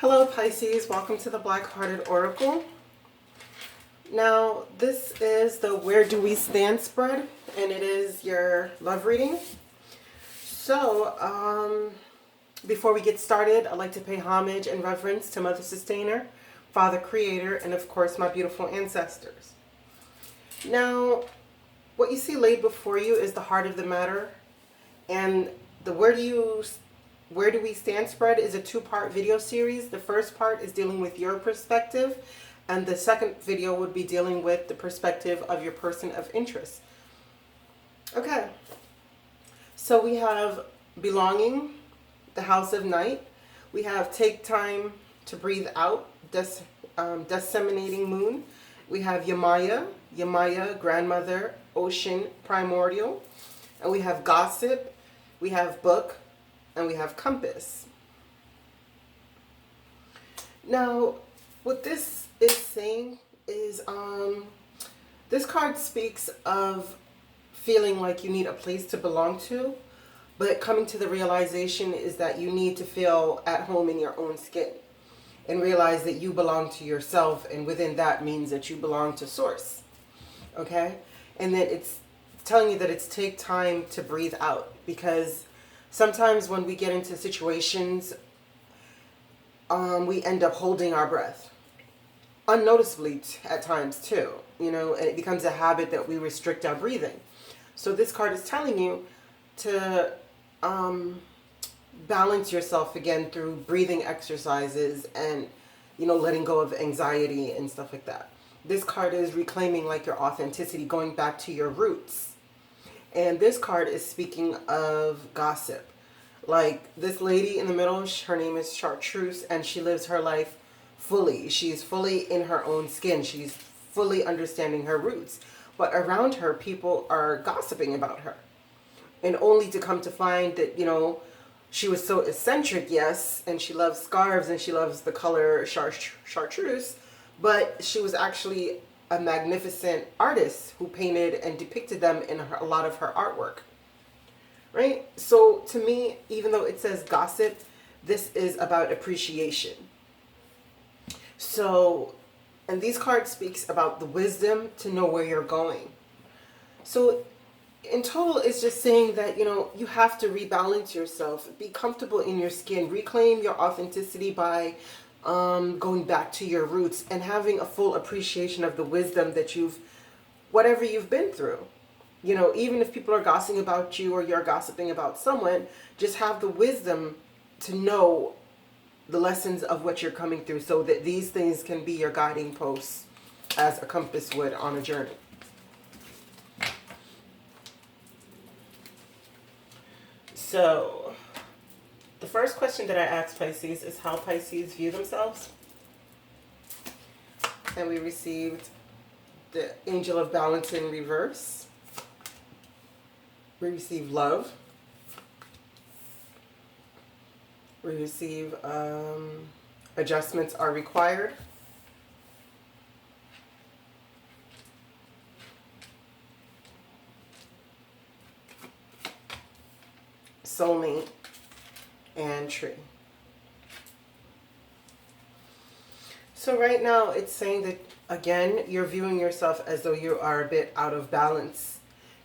Hello Pisces, welcome to the Black Hearted Oracle. Now this is the Where Do We Stand spread, and it is your love reading. So before we get started, I'd like to pay homage and reverence to Mother Sustainer, Father Creator, and of course my beautiful ancestors. Now what you see laid before you is the heart of the matter, and the Where Do We Stand spread is a two-part video series. The first part is dealing with your perspective, and the second video would be dealing with the perspective of your person of interest. Okay, so we have belonging, the house of night. We have take time to breathe out, disseminating moon. We have Yamaya, grandmother, ocean, primordial. And we have gossip, we have book, and we have compass. Now, what this is saying is this card speaks of feeling like you need a place to belong to, but coming to the realization is that you need to feel at home in your own skin and realize that you belong to yourself, and within that means that you belong to source. Okay? And that it's telling you that it's take time to breathe out, because sometimes when we get into situations, we end up holding our breath. Unnoticeably at times too, and it becomes a habit that we restrict our breathing. So this card is telling you to balance yourself again through breathing exercises and, letting go of anxiety and stuff like that. This card is reclaiming like your authenticity, going back to your roots. And this card is speaking of gossip. Like this lady in the middle, her name is Chartreuse, and she lives her life fully. She's fully in her own skin. She's fully understanding her roots. But around her, people are gossiping about her. And only to come to find that, she was so eccentric, yes, and she loves scarves and she loves the color chartreuse, but she was actually a magnificent artist who painted and depicted them in a lot of her artwork. Right? So to me, even though it says gossip, this is about appreciation. So, and these cards speaks about the wisdom to know where you're going. So in total, it's just saying that, you have to rebalance yourself, be comfortable in your skin, reclaim your authenticity by going back to your roots and having a full appreciation of the wisdom that whatever you've been through. Even if people are gossiping about you or you're gossiping about someone, just have the wisdom to know the lessons of what you're coming through, so that these things can be your guiding posts as a compass would on a journey. So, the first question that I asked Pisces is how Pisces view themselves. And we received the Angel of Balance in reverse. We receive love. We receive adjustments are required. Soulmate and tree. So right now it's saying that, again, you're viewing yourself as though you are a bit out of balance.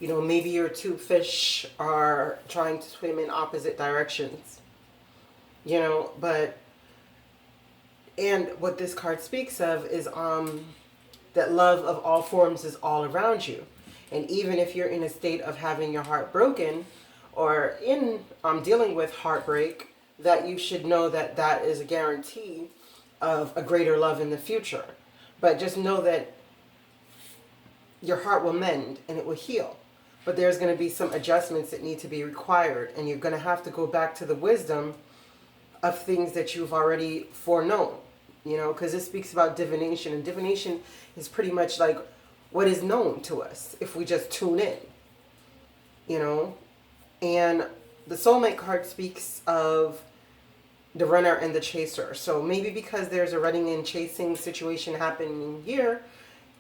Maybe your two fish are trying to swim in opposite directions. And what this card speaks of is that love of all forms is all around you. And even if you're in a state of having your heart broken or in dealing with heartbreak, that you should know that that is a guarantee of a greater love in the future. But just know that your heart will mend and it will heal. But there's going to be some adjustments that need to be required, and you're going to have to go back to the wisdom of things that you've already foreknown, because it speaks about divination, and divination is pretty much like what is known to us if we just tune in, and the soulmate card speaks of the runner and the chaser. So maybe because there's a running and chasing situation happening here,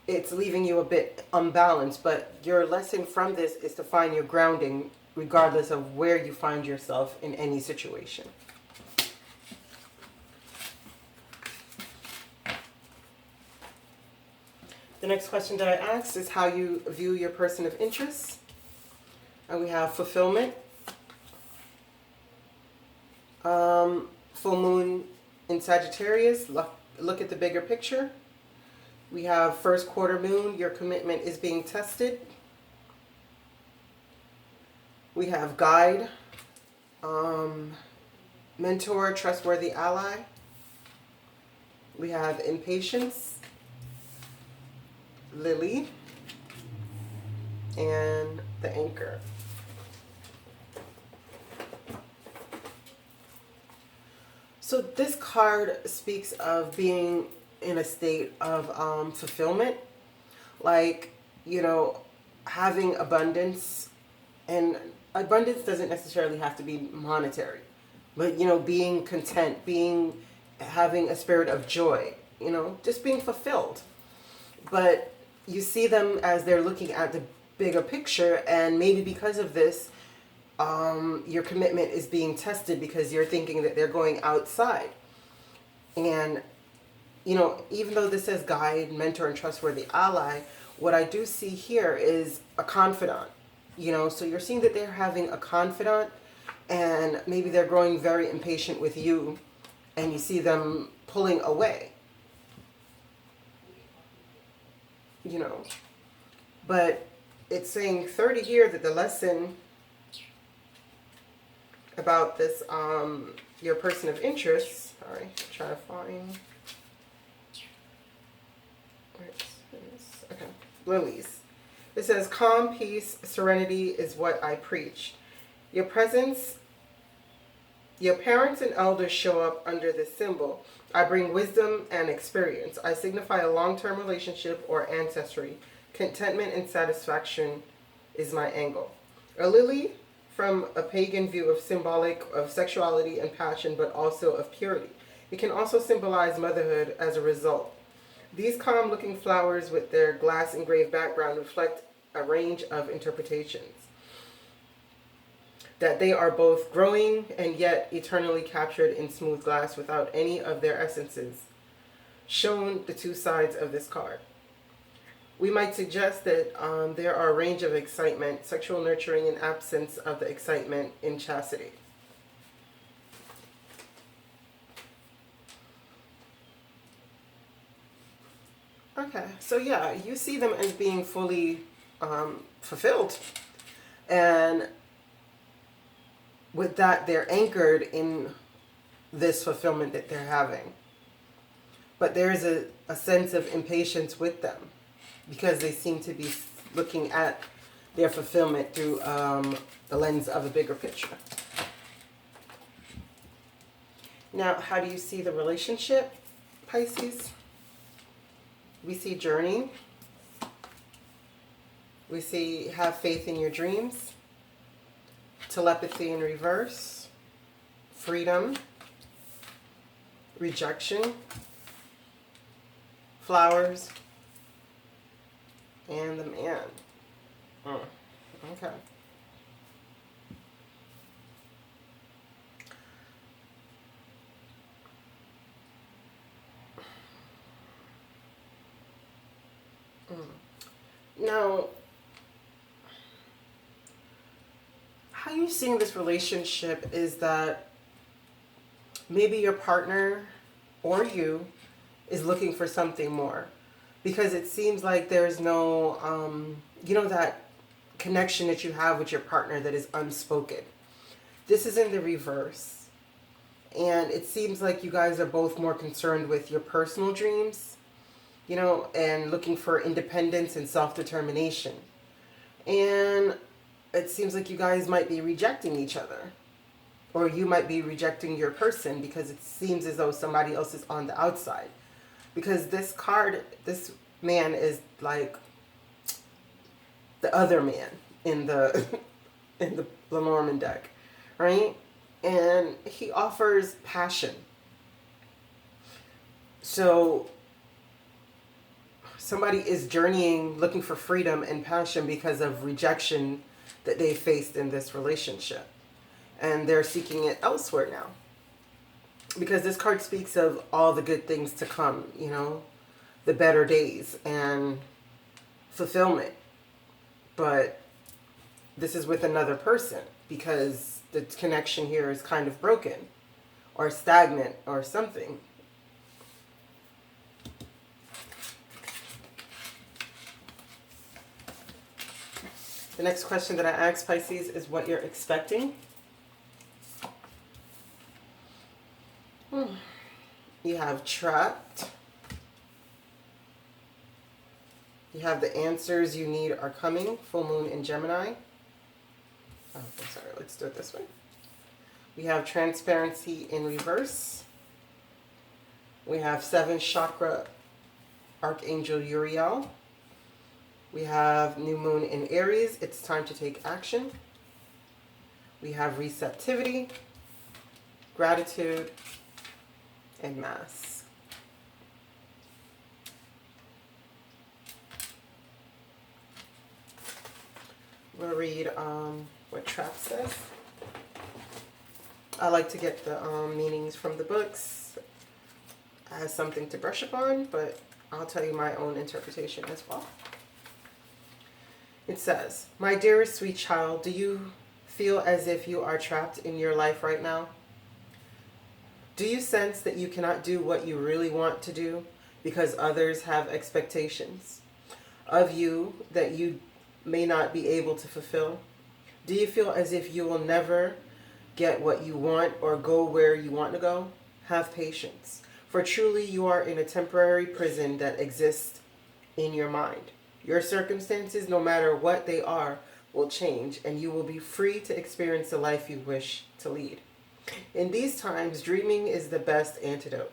it's leaving you a bit unbalanced, but your lesson from this is to find your grounding regardless of where you find yourself in any situation. The next question that I asked is how you view your person of interest. And we have fulfillment, full moon in Sagittarius, look at the bigger picture. We have first quarter moon, your commitment is being tested. We have guide, mentor, trustworthy ally. We have impatience, lily, and the anchor. So this card speaks of being in a state of fulfillment, like, having abundance. And abundance doesn't necessarily have to be monetary, but being content, having a spirit of joy, just being fulfilled. But you see them as they're looking at the bigger picture, and maybe because of this, your commitment is being tested because you're thinking that they're going outside. And, even though this says guide, mentor, and trustworthy ally, what I do see here is a confidant. So you're seeing that they're having a confidant, and maybe they're growing very impatient with you, and you see them pulling away. But it's saying 30 here that the lesson about this, your person of interest, sorry, trying to find, okay, lilies. It says, calm, peace, serenity is what I preach. Your presence, your parents and elders show up under this symbol. I bring wisdom and experience. I signify a long-term relationship or ancestry. Contentment and satisfaction is my angle. A lily, from a pagan view, of symbolic of sexuality and passion, but also of purity. It can also symbolize motherhood as a result. These calm-looking flowers with their glass-engraved background reflect a range of interpretations. That they are both growing and yet eternally captured in smooth glass without any of their essences. Shown the two sides of this card. We might suggest that there are a range of excitement, sexual nurturing, and absence of the excitement in chastity. Okay, so yeah, you see them as being fully fulfilled. And with that, they're anchored in this fulfillment that they're having. But there's a sense of impatience with them because they seem to be looking at their fulfillment through the lens of a bigger picture. Now, how do you see the relationship, Pisces? We see journey. We see have faith in your dreams. Telepathy in reverse. Freedom. Rejection. Flowers. And the man. Okay. Now, how you're seeing this relationship is that maybe your partner or you is looking for something more, because it seems like there's no, that connection that you have with your partner that is unspoken. This is in the reverse. And it seems like you guys are both more concerned with your personal dreams, and looking for independence and self-determination. And it seems like you guys might be rejecting each other. Or you might be rejecting your person because it seems as though somebody else is on the outside. Because this card, this man is like the other man in the in the Lenormand deck, right? And he offers passion. So somebody is journeying, looking for freedom and passion because of rejection that they faced in this relationship. And they're seeking it elsewhere now. Because this card speaks of all the good things to come, the better days. And fulfillment. But this is with another person because the connection here is kind of broken or stagnant or something. The next question that I asked Pisces is what you're expecting. You have trapped. You have the answers you need are coming. Full moon in Gemini. Oh, I'm sorry. Let's do it this way. We have transparency in reverse. We have 7th chakra, Archangel Uriel. We have new moon in Aries. It's time to take action. We have receptivity, gratitude, and mass. We'll read what Trap says. I like to get the meanings from the books as something to brush upon, but I'll tell you my own interpretation as well. It says, my dearest sweet child, do you feel as if you are trapped in your life right now? Do you sense that you cannot do what you really want to do because others have expectations of you that you may not be able to fulfill? Do you feel as if you will never get what you want or go where you want to go? Have patience, for truly you are in a temporary prison that exists in your mind. Your circumstances, no matter what they are, will change, and you will be free to experience the life you wish to lead. In these times, dreaming is the best antidote,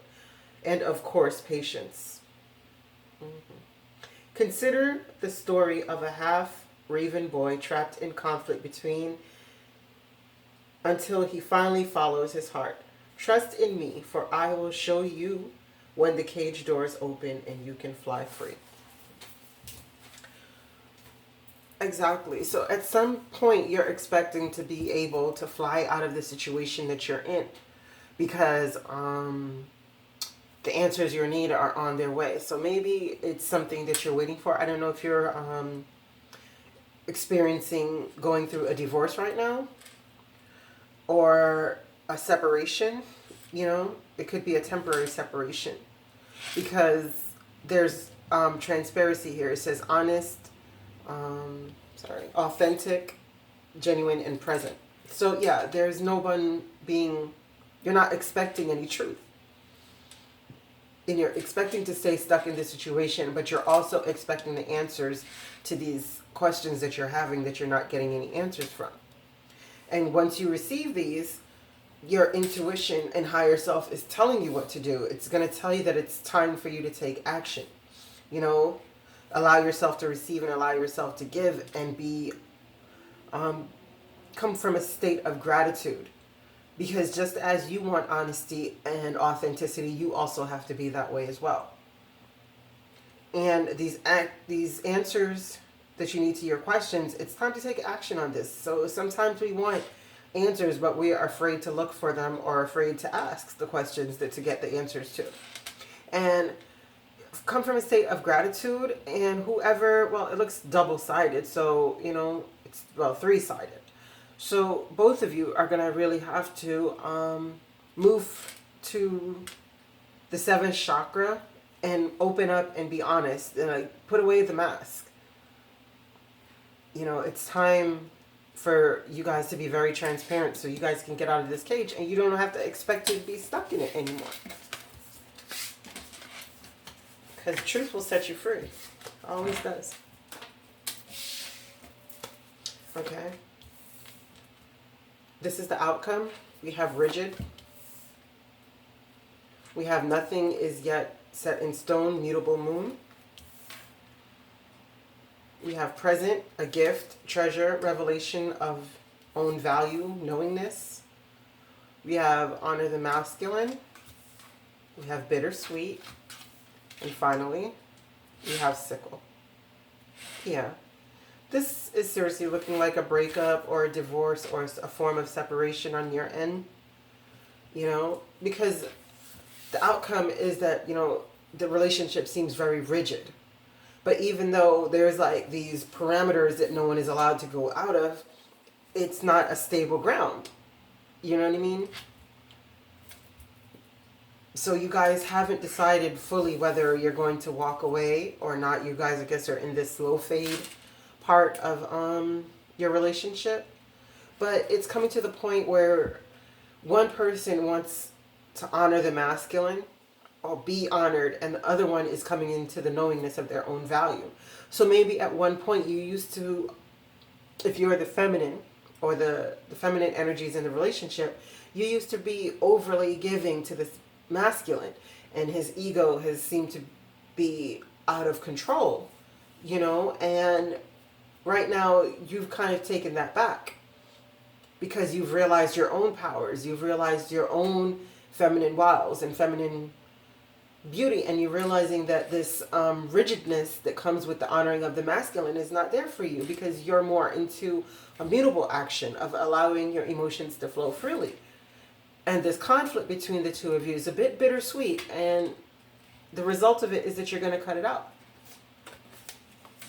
and of course, patience. Consider the story of a half-raven boy trapped in conflict between until he finally follows his heart. Trust in me, for I will show you when the cage doors open and you can fly free. Exactly. So at some point you're expecting to be able to fly out of the situation that you're in because the answers you need are on their way. So maybe it's something that you're waiting for. I don't know if you're going through a divorce right now or a separation. You know, it could be a temporary separation because there's transparency here. It says honest, authentic, genuine, and present. So yeah, there's no one you're not expecting any truth. And you're expecting to stay stuck in this situation, but you're also expecting the answers to these questions that you're having that you're not getting any answers from. And once you receive these, your intuition and higher self is telling you what to do. It's going to tell you that it's time for you to take action. You know, allow yourself to receive and allow yourself to give and be, come from a state of gratitude. Because just as you want honesty and authenticity, you also have to be that way as well. And these answers that you need to your questions, it's time to take action on this. So sometimes we want answers, but we are afraid to look for them or afraid to ask the questions to get the answers to. And come from a state of gratitude, and whoever, well, it looks double-sided, so, you know, it's, well, three-sided. So both of you are going to really have to move to the 7th chakra and open up and be honest and like put away the mask. You know, it's time for you guys to be very transparent so you guys can get out of this cage and you don't have to expect to be stuck in it anymore. Because truth will set you free. Always does. Okay. This is the outcome. We have rigid. We have nothing is yet set in stone, mutable moon. We have present, a gift, treasure, revelation of own value, knowingness. We have honor the masculine. We have bittersweet. And finally, we have sickle. Yeah. This is seriously looking like a breakup or a divorce or a form of separation on your end. You know, because the outcome is that, you know, the relationship seems very rigid. But even though there's like these parameters that no one is allowed to go out of, it's not a stable ground. You know what I mean? So you guys haven't decided fully whether you're going to walk away or not. You guys, I guess, are in this slow fade part of your relationship. But it's coming to the point where one person wants to honor the masculine or be honored, and the other one is coming into the knowingness of their own value. So maybe at one point you used to, if you're the feminine or the feminine energies in the relationship, you used to be overly giving to this masculine, and his ego has seemed to be out of control, you know, and right now you've kind of taken that back because you've realized your own powers, you've realized your own feminine wiles and feminine beauty, and you're realizing that this rigidness that comes with the honoring of the masculine is not there for you because you're more into a mutable action of allowing your emotions to flow freely. And this conflict between the two of you is a bit bittersweet, and the result of it is that you're going to cut it out,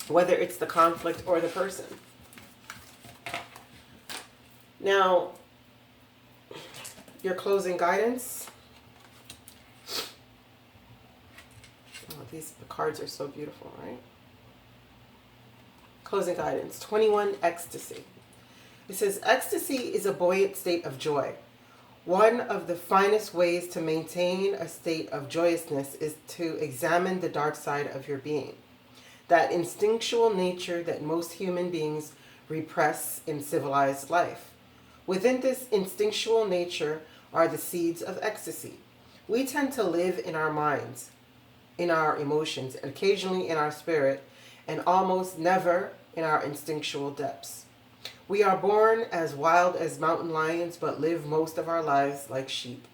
whether it's the conflict or the person. Now, your closing guidance. Oh, the cards are so beautiful, right? Closing guidance. 21, ecstasy. It says, ecstasy is a buoyant state of joy. One of the finest ways to maintain a state of joyousness is to examine the dark side of your being, that instinctual nature that most human beings repress in civilized life. Within this instinctual nature are the seeds of ecstasy. We tend to live in our minds, in our emotions, occasionally in our spirit, and almost never in our instinctual depths. We are born as wild as mountain lions, but live most of our lives like sheep,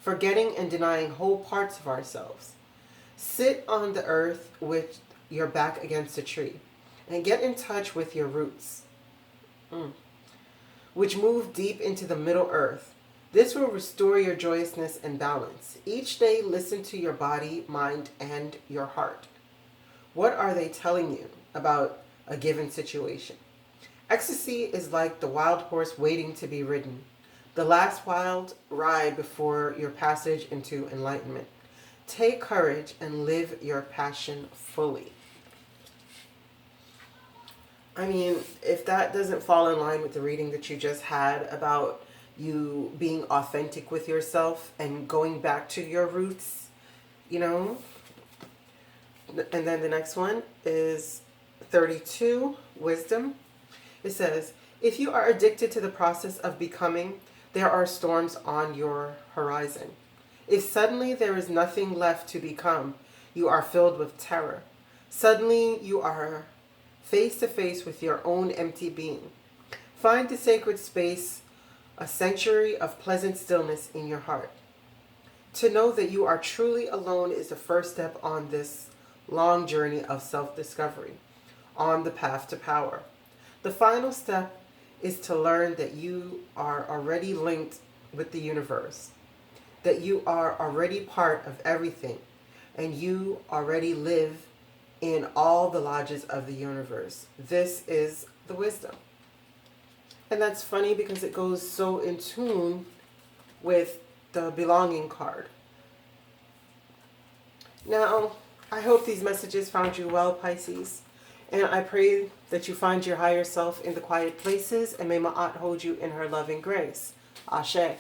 forgetting and denying whole parts of ourselves. Sit on the earth with your back against a tree and get in touch with your roots, which move deep into the middle earth. This will restore your joyousness and balance. Each day, listen to your body, mind, and your heart. What are they telling you about a given situation? Ecstasy is like the wild horse waiting to be ridden, the last wild ride before your passage into enlightenment. Take courage and live your passion fully. I mean, if that doesn't fall in line with the reading that you just had about you being authentic with yourself and going back to your roots, you know. And then the next one is 32, wisdom. It says, if you are addicted to the process of becoming, there are storms on your horizon. If suddenly there is nothing left to become, you are filled with terror. Suddenly you are face to face with your own empty being. Find the sacred space, a sanctuary of pleasant stillness in your heart. To know that you are truly alone is the first step on this long journey of self-discovery, on the path to power. The final step is to learn that you are already linked with the universe, that you are already part of everything, and you already live in all the lodges of the universe. This is the wisdom. And that's funny because it goes so in tune with the belonging card. Now, I hope these messages found you well, Pisces. And I pray that you find your higher self in the quiet places, and may Ma'at hold you in her loving grace. Ashe.